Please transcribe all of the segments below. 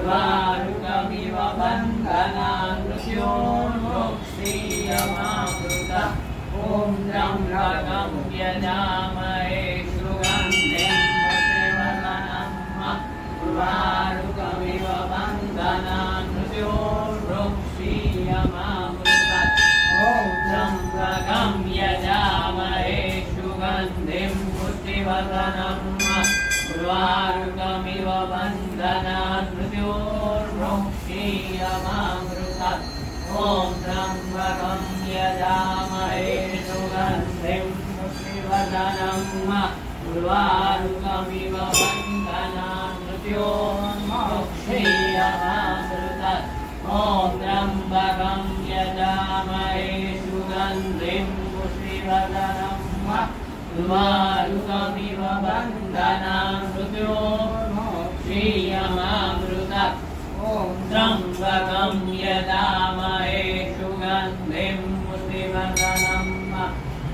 उर्वारुकमिव बन्धनान् मृत्योर्मुक्षीयमामृतम् ॐ त्र्यम्बकं यजामहे सुगन्धिं पुष्टिवर्धनम् उर्वारुकमिव बन्धनान् मृत्योर्मुक्षीयमामृतम् ॐ त्र्यम्बकं यजामहे सुगन्धिं पुष्टिवर्धनम् उर्वारुकमिव बन्धनान् मृत्योर्मुक्षीयमामृतम् ॐ त्र्यम्बकं यजामहे सुगन्धिं पुष्टिवर्धनम् उर्वारुकमिव बन्धनान् मृत्योर्मुक्षीयमामृतम् ॐ त्र्यम्बकं यजामहे सुगन्धिं पुष्टिवर्धनम् उर्वारुकमिव बन्धनान् मृत्योर्मुक्षीयमामृतम् ॐ त्र्यम्बकं यजामहे सुगन्धिं पुष्टिवर्धनम्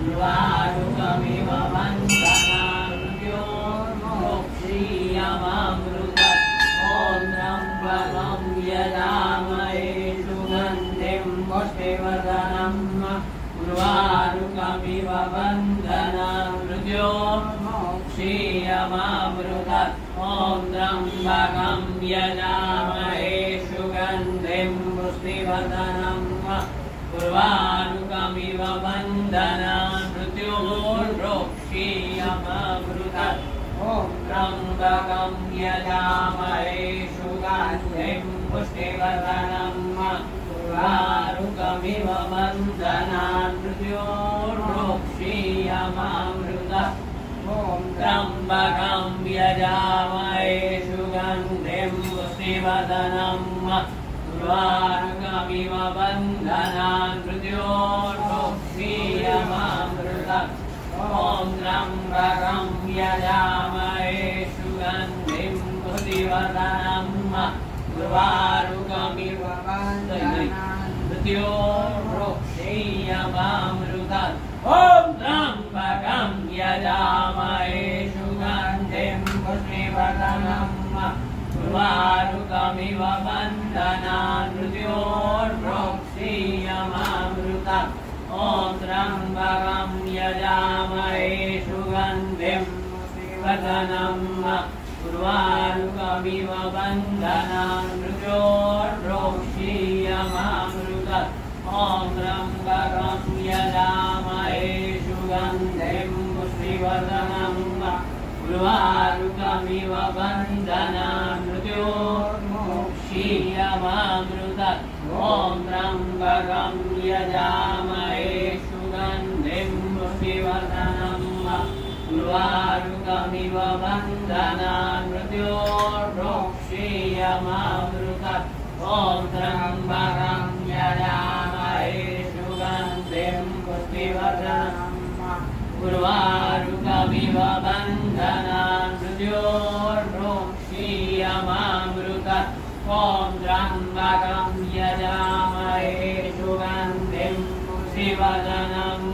उर्वारुकमिव बन्धनान् मृत्योर्मुक्षीयमामृतम् ॐ त्र्यम्बकं यजामहे सुगन्धिं पुष्टिवर्धनम् उर्वारुकमिव बन्धनान् मृत्योर्मुक्षीयमामृतम् ॐ त्र्यम्बकं यजामहे सुगन्धिं पुष्टिवर्धनम् उर्वारुकमिव बन्धनान् मृत्योर्मुक्षीयमामृतम् ॐ त्र्यम्बकं यजामहे सुगन्धिं पुष्टिवर्धनम् उर्वारुकमिव बन्धनान् मृत्योर्मुक्षीयमामृतम् ॐ त्र्यम्बकं यजामहे सुगन्धिं पुष्टिवर्धनम् उर्वारुकमिव बन्धनान् मृत्योर्मुक्षीयमामृतम् ॐ त्र्यम्बकं यजामहे सुगन्धिं पुष्टिवर्धनम् उर्वारुकमिव बन्धनान् मृत्योर्मुक्षीयमामृतम् ॐ त्र्यम्बकं यजामहे सुगन्धिं पुष्टिवर्धनम् उर्वारुकमिव बन्धनान् मृत्योर्मुक्षीयमामृतम् ॐ त्र्यम्बकं यजामहे सुगन्धिं पुष्टिवर्धनम् उर्वारुकमिव बन्धनान् मृत्योर्मुक्षीयमामृतम् ॐ त्र्यम्बकं यजामहे सुगन्धिं पुष्टिवर्धनम् उर्वारुकमिव बन्धनान् मृत्योर्मुक्षीयमामृतम् ॐ त्र्यम्बकं यजामहे सुगन्धिं पुष्टिवर्धनम् उर्वारुकमिव बन्धनान् मृत्योर्मुक्षीयमामृतम् ॐ त्र्यम्बकं यजामहे सुगन्धिं पुष्टिवर्धनम् उर्वारुकमिव बन्धनान् मृत्योर्मुक्षीयमामृतम् ॐ त्र्यम्बकं यजामहे सुगन्धिं पुष्टिवर्धनम्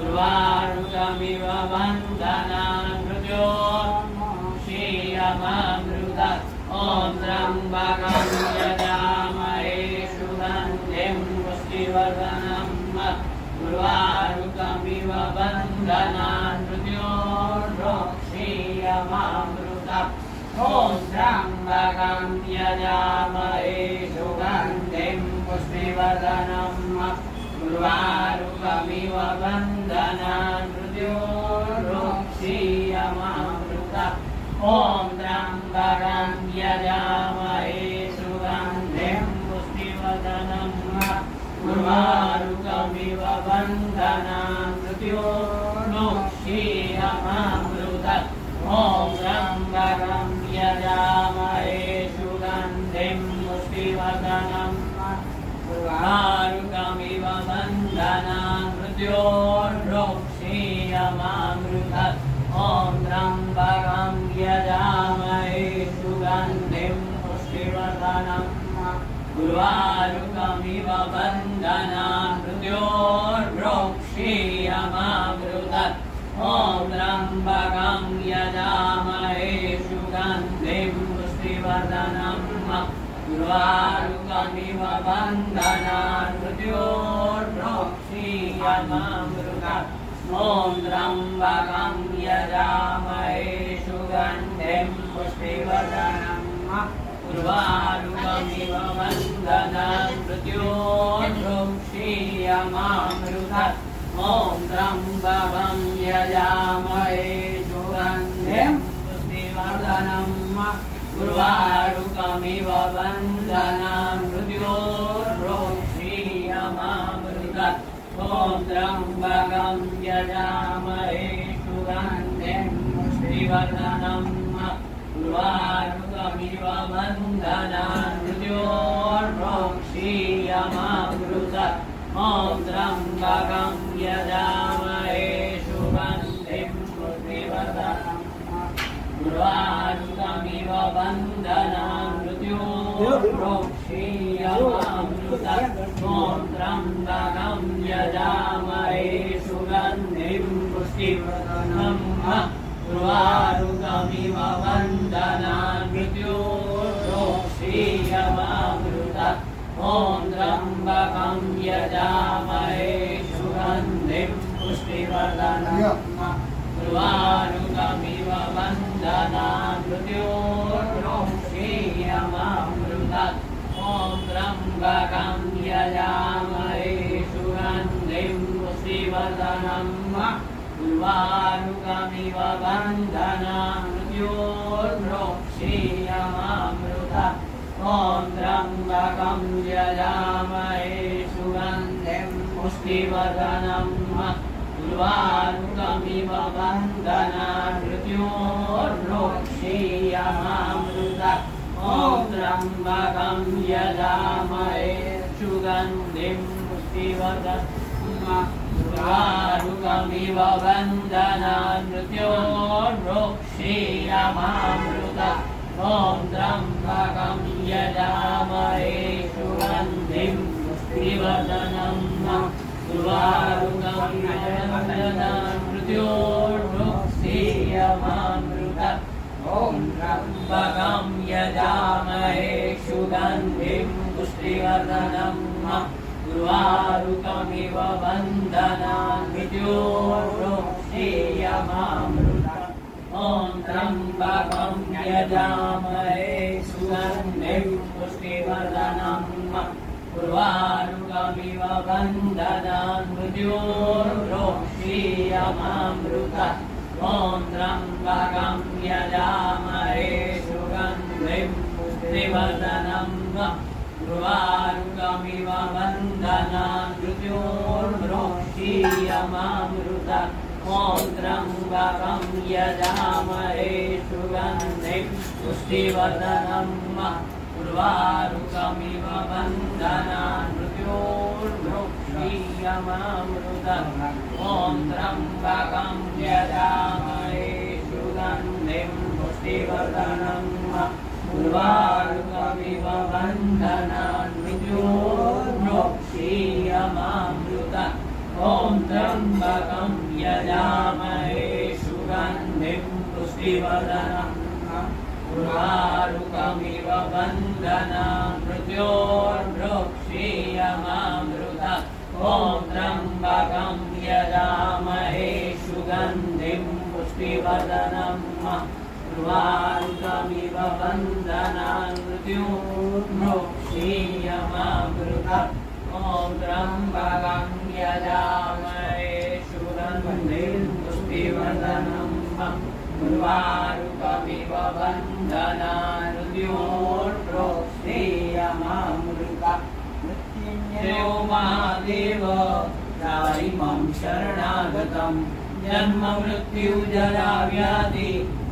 उर्वारुकमिव बन्धनान् मृत्योर्मुक्षीयमामृतम् ॐ त्र्यम्बकं यजामहे सुगन्धिं पुष्टिवर्धनम् उर्वारुकमिव बन्धनान् मृत्योर्मुक्षीयमामृतम् ॐ त्र्यम्बकं यजामहे सुगन्धिं पुष्टिवर्धनम् उर्वारुकमिव बन्धनान् मृत्योर्मुक्षीयमामृतम् ॐ त्र्यम्बकं यजामहे सुगन्धिं पुष्टिवर्धनम् उर्वारुकमिव बन्धनान् मृत्योर्मुक्षीयमामृतम् ॐ त्र्यम्बकं यजामहे सुगन्धिं पुष्टिवर्धनम् उर्वारुकमिव बन्धनान् मृत्योर्मुक्षीयमामृतम् ॐ त्र्यम्बकं यजामहे सुगन्धिं पुष्टिवर्धनम् उर्वारुकमिव बन्धनान् मृत्योर्मुक्षीयमामृतम् ॐ त्र्यम्बकं यजामहे सुगन्धिं पुष्टिवर्धनम् उर्वारुकमिव बन्धनान् मृत्योर्भोक्षीयमामृतम् ॐ त्र्यम्बकं यजामहे सुगन्धिं पुष्टिवर्धनम् उर्वारुकमिव बन्धनान् मृत्योर्भोक्षीयमामृतम् ॐ त्र्यम्बकं यजामहे सुगन्धिं पुष्टिवर्धनम् उर्वारुकमिव बन्धनान् मृत्योर्भोक्षीयमामृतम् ॐ त्र्यम्बकं यजामहे सुगन्धिं पुष्टिवर्धनम् उर्वारुकमिव बन्धनान् मृत्योर्भोक्षीयमामृतम् ॐ त्र्यम्बकं यजामहे सुगन्धिं पुष्टिवर्धनम् उर्वारुकमिव बन्धनान् मृत्योर्भोक्षीयमामृतम् ॐ त्र्यम्बकं यजामहे सुगन्धिं पुष्टिवर्धनम् उर्वारुकमिव बन्धनान् मृत्योर्भोक्षीयमामृतम् ॐ त्र्यम्बकं यजामहे सुगन्धिं पुष्टिवर्धनम् उर्वारुकमिव बन्धनान् मृत्योर्भोक्षीयमामृतम् ॐ त्र्यम्बकं यजामहे सुगन्धिं पुष्टिवर्धनम् उर्वारुकमिव बन्धनान् मृत्योर्भोक्षीयमामृतम् ॐ त्र्यम्बकं यजामहे सुगन्धिं पुष्टिवर्धनम् उर्वारुकमिव बन्धनान् मृत्योर्भोक्षीयमामृतम् ॐ त्र्यम्बकं यजामहे सुगन्धिं पुष्टिवर्धनम् उर्वारुकमिव बन्धनान् मृत्योर्भोक्षीयमामृतम् ॐ त्र्यम्बकं यजामहे सुगन्धिं पुष्टिवर्धनम् उर्वारुकमिव बन्धनान् मृत्योर्भोक्षीयमामृतम् ॐ त्र्यम्बकं यजामहे सुगन्धिं पुष्टिवर्धनम् उर्वारुकमिव बन्धनान् मृत्योर्भोक्षीयमामृतम् ॐ त्र्यम्बकं यजामहे सुगन्धिं पुष्टिवर्धनम् उर्वारुकमिव बन्धनान् मृत्योर्भोक्षीयमामृतम् ॐ त्र्यम्बकं यजामहे सुगन्धिं पुष्टिवर्धनम् उर्वारुकमिव बन्धनान् मृत्योर्भोक्षीयमामृतम् ॐ त्र्यम्बकं यजामहे सुगन्धिं पुष्टिवर्धनम् उर्वारुकमिव बन्धनान् मृत्योर्भोक्षीयमामृतम् ॐ त्र्यम्बकं यजामहे सुगन्धिं पुष्टिवर्धनम् उर्वारुकमिव बन्धनान् मृत्योर्भोक्षीयमामृतम् ॐ त्र्यम्बकं यजामहे सुगन्धिं पुष्टिवर्धनम् उर्वारुकमिव बन्धनान् मृत्योर्भोक्षीयमामृतम् ॐ त्र्यम्बकं यजामहे सुगन्धिं पुष्टिवर्धनम् उर्वारुकमिव बन्धनान् मृत्योर्भोक्षीयमामृतम् ॐ त्र्यम्बकं यजामहे सुगन्धिं पुष्टिवर्धनम् उर्वारुकमिव बन्धनान् मृत्योर्भोक्षीयमामृतम् मृत्युञ्जयो महादेव त्रायिमं शरणागतं जन्म मृत्यु जरा व्याधि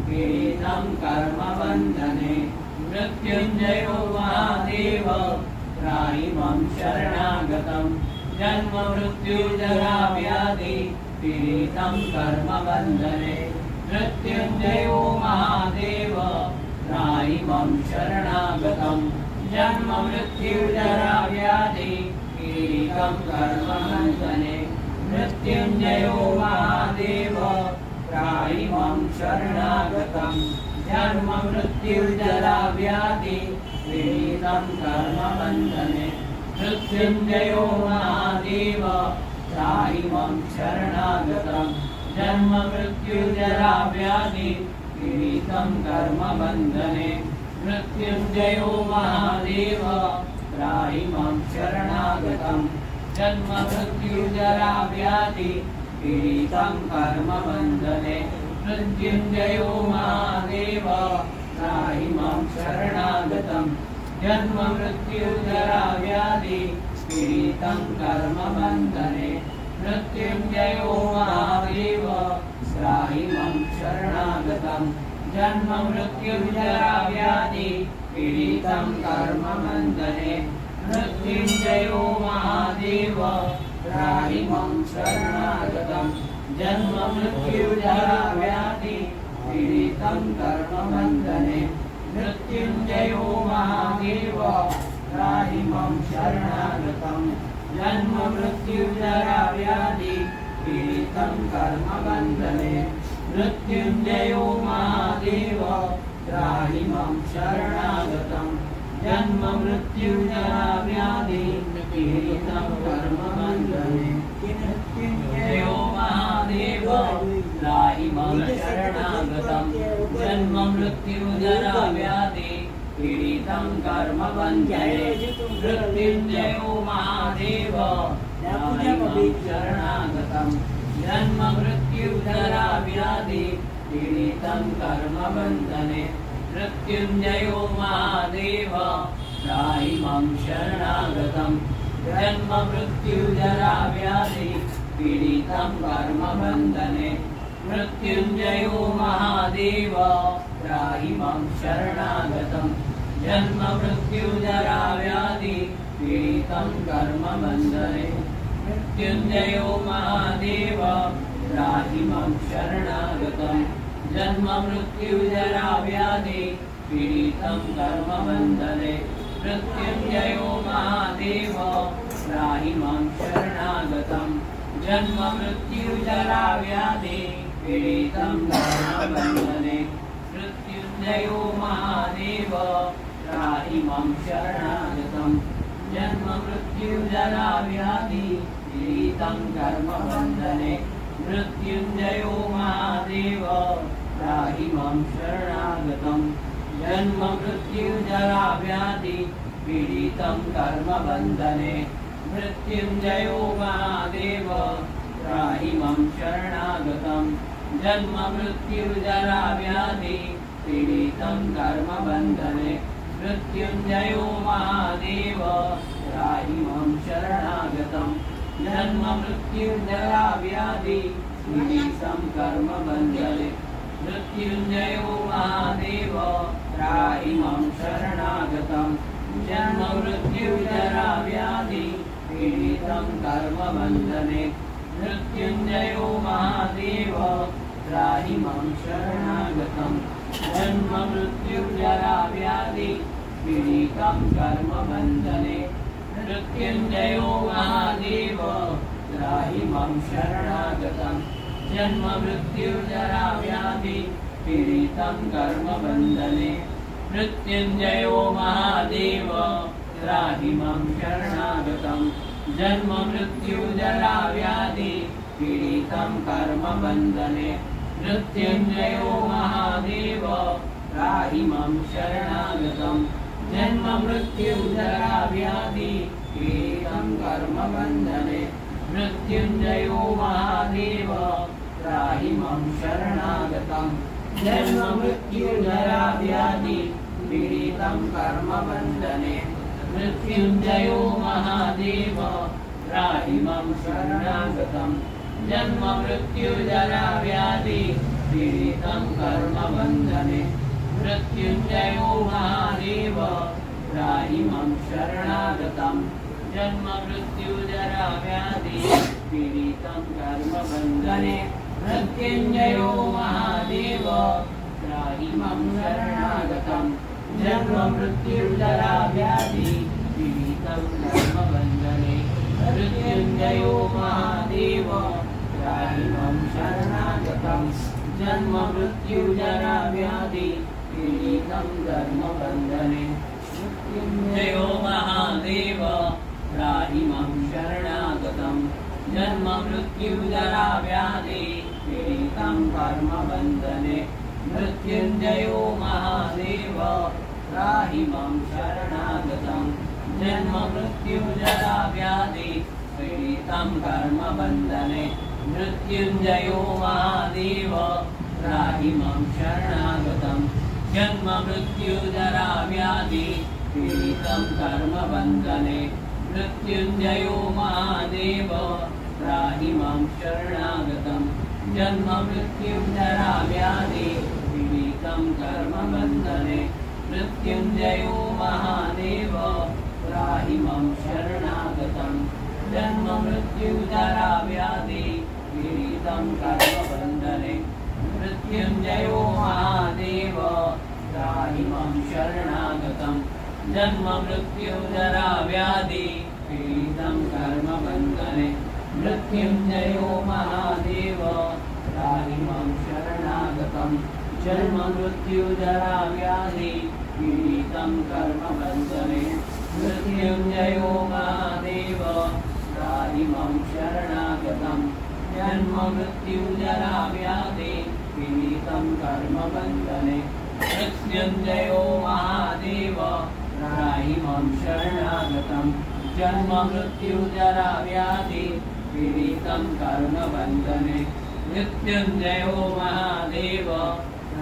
पीडितं कर्मबन्धने मृत्युञ्जयो महादेव त्रायिमं शरणागतं जन्म मृत्यु जरा व्याधि पीडितं कर्मबन्धने मृत्युञ्जयो महादेव त्रायिमं शरणागतं जन्म मृत्यु जरा व्याधि पीडितं कर्मबन्धने मृत्युञ्जयो महादेव त्रायिमं शरणागतं जन्म मृत्यु जरा व्याधि पीडितं कर्मबन्धने मृत्युञ्जयो महादेव त्राहि मां शरणागतं जन्म मृत्युजरा व्याधि पीडितं कर्मबन्धने मृत्युञ्जयो महादेव त्राहि मां शरणागतं जन्म मृत्युजरा व्याधि पीडितं कर्मबन्धने मृत्युञ्जयो महादेव त्राहि मां शरणागतं जन्म मृत्युजरा व्याधि पीडितं कर्मबन्धने मृत्युञ्जयो महादेव त्राहि मां शरणागतं जन्म मृत्युजरा व्याधि पीडितं कर्मबन्धने मृत्युञ्जयो महादेव त्राहि मां शरणागतं जन्म मृत्युजरा व्याधि पीडितं कर्मबन्धने मृत्युञ्जयो महादेव त्राहि मां शरणागतं जन्म मृत्युजरा व्याधि पीडितं कर्मबन्धने मृत्युञ्जयो महादेव त्राहि मां शरणागतं जन्म मृत्युजरा व्याधि पीडितं कर्मबन्धने मृत्युञ्जयो महादेव त्राहि मां शरणागतं जन्म मृत्युजरा व्याधि पीडितं कर्मबन्धने मृत्युञ्जयो महादेव त्राहि मां शरणागतं जन्म मृत्युजरा व्याधि पीडितं कर्मबन्धने मृत्युञ्जयो महादेव त्राहि मां शरणागतं जन्म मृत्युजरा व्याधि पीडितं कर्मबन्धने मृत्युञ्जयो महादेव त्राहि मां शरणागतं जन्म मृत्युजरा व्याधि पीडितं कर्मबन्धने मृत्युञ्जयो महादेव त्राहि मां शरणागतं जन्म मृत्युजरा व्याधि पीडितं कर्मबन्धने मृत्युञ्जयो महादेव त्राहि मां शरणागतं जन्म मृत्युजरा व्याधि पीडितं कर्मबन्धने मृत्युञ्जयो महादेव त्राहि मां शरणागतं जन्म मृत्युजरा व्याधि पीडितं कर्मबन्धने मृत्युञ्जयो महादेव त्राहि मां शरणागतं जन्म मृत्युजरा व्याधि पीडितं कर्मबन्धने मृत्युञ्जयो महादेव त्राहि मां शरणागतं जन्म मृत्युजरा व्याधि पीडितं कर्मबन्धने मृत्युञ्जयो महादेव त्राहि मां शरणागतं जन्म मृत्युजरा व्याधि पीडितं कर्मबन्धने मृत्युञ्जयो महादेव त्राहि मां शरणागतं जन्म मृत्युजरा व्याधि पीडितं कर्मबन्धने मृत्युञ्जयो महादेव त्राहि मां शरणागतं जन्म मृत्युजरा व्याधि पीडितं कर्मबन्धने मृत्युञ्जयो महादेव त्राहि मां शरणागतं जन्म मृत्युजरा व्याधि पीडितं कर्मबन्धने मृत्युञ्जयो महादेव त्राहि मां शरणागतं जन्म मृत्युजरा व्याधि पीडितं कर्मबन्धने मृत्युञ्जयो महादेव त्राहि मां शरणागतं जन्म मृत्युजरा व्याधि पीडितं कर्मबन्धने मृत्युञ्जयो महादेव त्राहि मां शरणागतं जन्म मृत्युजरा व्याधि पीडितं कर्मबन्धने मृत्युञ्जयो महादेव त्राहि मां शरणागतं जन्म मृत्युजरा व्याधि पीडितं कर्मबन्धने मृत्युञ्जयो महादेव त्राहि मां शरणागतं जन्म मृत्युजरा व्याधि पीडितं कर्मबन्धने मृत्युञ्जयो महादेव त्राहि मां शरणागतं जन्म मृत्युजरा व्याधि पीडितं कर्मबन्धने मृत्युञ्जयो महादेव त्राहि मां शरणागतं जन्म मृत्युजरा व्याधि पीडितं कर्मबन्धने मृत्युञ्जयो महादेव त्राहि मां शरणागतं जन्म मृत्युजरा व्याधि पीडितं कर्मबन्धने मृत्युञ्जयो महादेव त्राहि मां शरणागतं जन्म मृत्युजरा व्याधि पीडितं कर्मबन्धने मृत्युञ्जयो महादेव त्राहि मां शरणागतं जन्म मृत्युजरा व्याधि पीडितं कर्मबन्धने मृत्युञ्जयो महादेव त्राहि मां शरणागतं जन्म मृत्युजरा व्याधि पीडितं कर्मबन्धने मृत्युञ्जयो महादेव त्राहि मां शरणागतं जन्म मृत्युजरा व्याधि पीडितं कर्मबन्धने मृत्युञ्जयो महादेव त्राहि मां शरणागतं जन्म मृत्युजरा व्याधि पीडितं कर्मबन्धने मृत्युञ्जयो महादेव त्राहि मां शरणागतं जन्म मृत्युजरा व्याधि पीडितं कर्मबन्धने मृत्युञ्जयो महादेव त्राहि मां शरणागतं जन्म मृत्युजरा व्याधि पीडितं कर्मबन्धने मृत्युञ्जयो महादेव त्राहि मां शरणागतं जन्म मृत्युजरा व्याधि पीडितं कर्मबन्धने मृत्युञ्जयो महादेव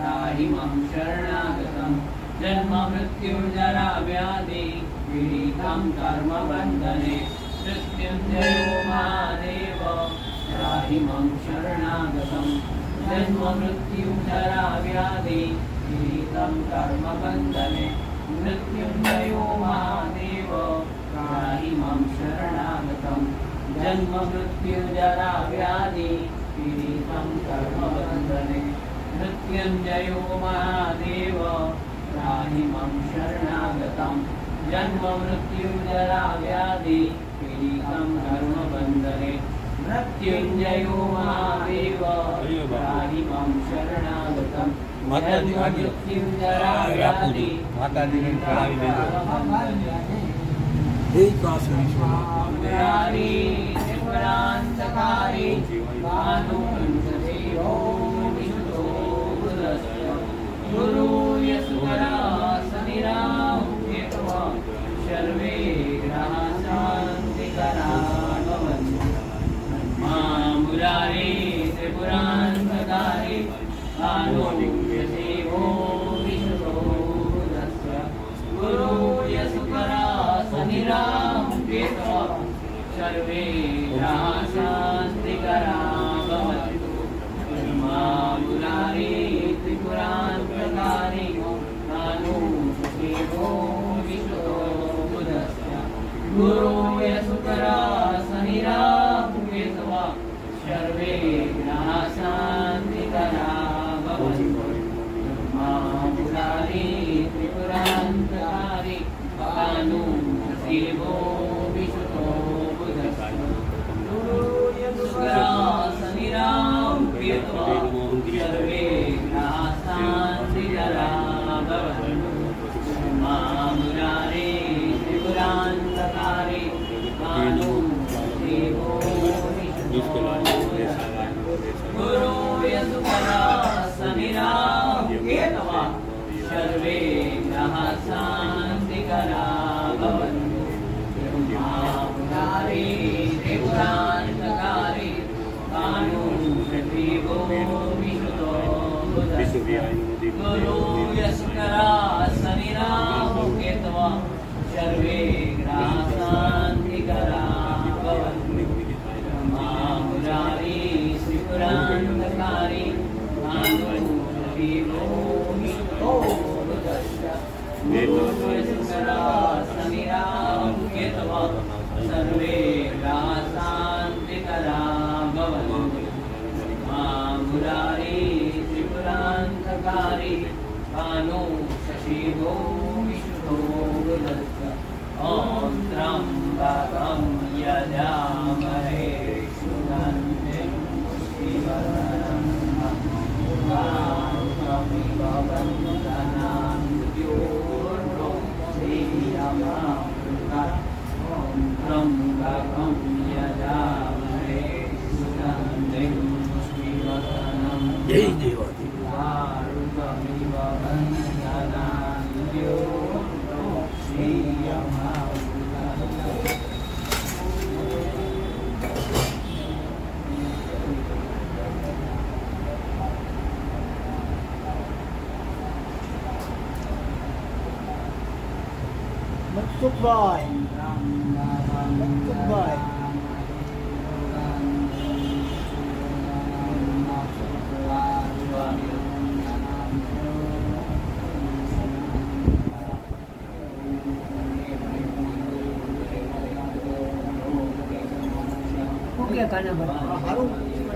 त्राहि मां शरणागतं जन्म मृत्युजरा व्याधि पीडितं कर्मबन्धने मृत्युञ्जयो महादेव त्राहि मां शरणागतं जन्म मृत्युजरा व्याधि पीडितं कर्मबन्धने मृत्युञ्जयो महादेव त्राहि मां शरणागतं जन्म मृत्युजरा व्याधि पीडितं कर्मबन्धने मृत्युञ्जयो महादेव त्राहि मां शरणागतं जन्म मृत्युजरा व्याधि पीडितं कर्मबन्धने मृत्युञ्जयो महादेव त्राहि मां शरणागतं जन्म मृत्युजरा व्याधि मुरारी त्रिपुरान्तकारी भानुपञ्चदेवो विष्णुतो बुधस्य गुरु यशुकरा शनिराहु केतवः सर्वे ग्रहाः शान्तिकरा भवन्तु मुरारी त्रिपुरान्तकारी भानुपञ्चदेवो विष्णुतो बुधस्य गुरु यशुकरा शनिराहु केतवः सर्वे ग्रहाः शान्तिकरा भवन्तु मुरारी त्रिपुरान्तकारी भानुपञ्चदेवो विष्णुतो बुधस्य गुरु यशुकरा शनिराहु केतवः सर्वे ग्रहाः शान्तिकरा भवन्तु मुरारी त्रिपुरान्तकारी भानुपञ्चदेवो विष्णुतो बुधस्य गुरु यशुकरा शनिराहु केतवः सर्वे ग्रहाः शान्तिकरा भवन्तु मुरारी त्रिपुरान्तकारी भानुपञ्चदेवो विष्णुतो गुरु यशुकरा शनिराहु केतवः सर्वे ग्रहाः शान्तिकरा भवन्तु मुरारी त्रिपुरान्तकारी भानुपञ्चदेवो विष्णुतो बुधस्य गुरु यशुकरा शनिराहु केतवः सर्वे ग्रहाः शान्तिकरा भवन्तु मुरारी त्रिपुरान्तकारी भानुपञ्चदेवो विष्णुतो बुधस्य गुरु यशुकरा शनिराहु केतवः सर्वे ग्रहाः शान्तिकरा भवन्तु मुरारी त्रिपुरान्तकारी भानुपञ्चदेवो विष्णुतो बुधस्य ॐ त्र्यम्बकं यजामहे सुगन्धिं पुष्टिवर्धनं उर्वारुकमिव बन्धनान् मृत्योर्मुक्षीयमामृतात् ದೇವಾದಿ Goodbye. Goodbye. Oke, karena Harum.